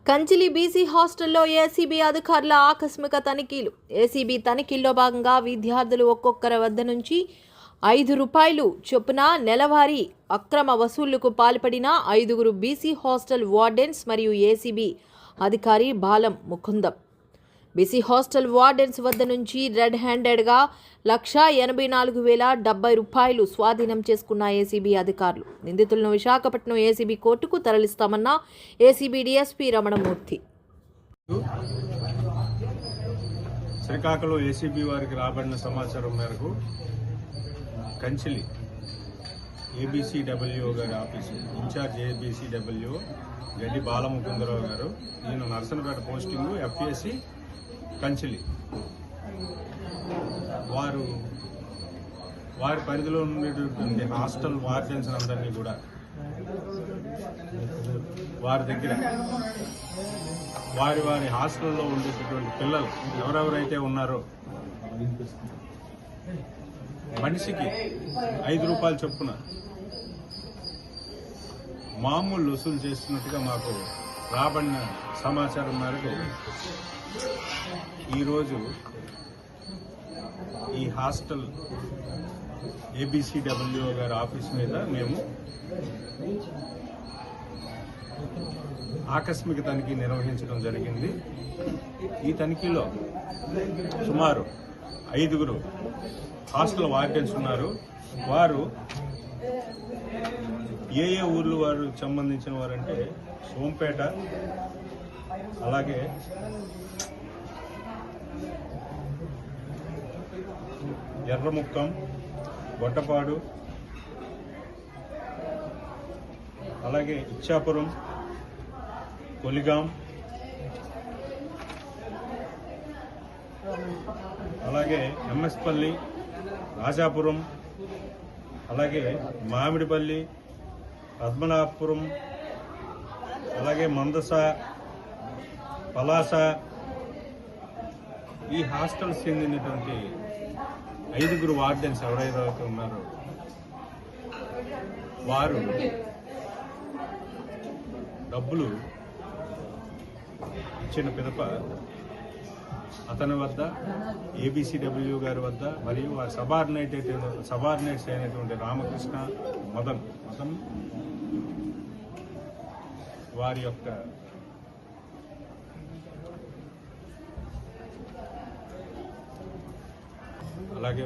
Kanchili BC హాస్టల్లో ACB అధికారుల ఆకస్మిక తనిఖీలు. ఏసీబీ తనిఖీల్లో భాగంగా విద్యార్థులు ఒక్కొక్కరి వద్ద నుంచి ₹5 చొప్పున నెలవారీ అక్రమ వసూళ్లకు పాల్పడిన 5 బీసీ హాస్టల్ వార్డెన్స్ మరియు ఏసీబీ అధికారి బాలం ముకుందం. బీసీ హాస్టల్ వార్డెన్స్ వద్ద నుంచి రెడ్ హ్యాండెడ్గా ₹184,070 స్వాధీనం చేసుకున్న ఏసీబీ అధికారులు నిందితులను విశాఖపట్నం ఏసీబీ కోర్టుకు తరలిస్తామన్న ACB DSP Ramanamurthy. Srikakulam ACB వారికి రాబడిన సమాచారం మేరకు కంచిలి ఏబీసీడబ్ల్యూ గారి ఆఫీసు ఇన్ఛార్జ్ ఏబీసీడబ్ల్యూ గడ్డి బాలముకుందరావు గారు, ఈయన నర్సనపేట పోస్టింగు ఎఫ్ఏసి కంచిలి, వారి పరిధిలో ఉండేటటువంటి హాస్టల్ వార్డెన్స్ అందరినీ కూడా వారి దగ్గర వారి హాస్టల్లో ఉండేటటువంటి పిల్లలు ఎవరెవరైతే ఉన్నారో మనిషికి ₹5 చొప్పున మామూలు వసూలు చేస్తున్నట్టుగా మాకు రాబడిన సమాచారం మేరకు ఈరోజు ఈ హాస్టల్ ఏబీసీడబ్ల్యూ గారి ఆఫీస్ మీద మేము ఆకస్మిక తనిఖీ నిర్వహించడం జరిగింది. ఈ తనిఖీలో సుమారు 5 హాస్టల్ వార్డెన్స్ ఉన్నారు. వారు ఏ ఊర్లు వారు సంబంధించిన వారంటే సోంపేట, అలాగే ఎర్రముక్కం, గొడ్డపాడు, అలాగే ఇచ్చాపురం, కొలిగాం, అలాగే ఎంఎస్పల్లి, రాజాపురం, అలాగే మామిడిపల్లి, పద్మనాభపురం, అలాగే మందస, పలాస, ఈ హాస్టల్స్ చెందినటువంటి 5 వార్డెన్స్ ఎవరైతే ఉన్నారో వారు డబ్బులు ఇచ్చిన పిదప అతని వద్ద, ఏబీసీడబ్ల్యూ గారి వద్ద మరియు వారి సబార్డినేట్స్ అయినటువంటి రామకృష్ణ, మదన్ వారి యొక్క అలాగే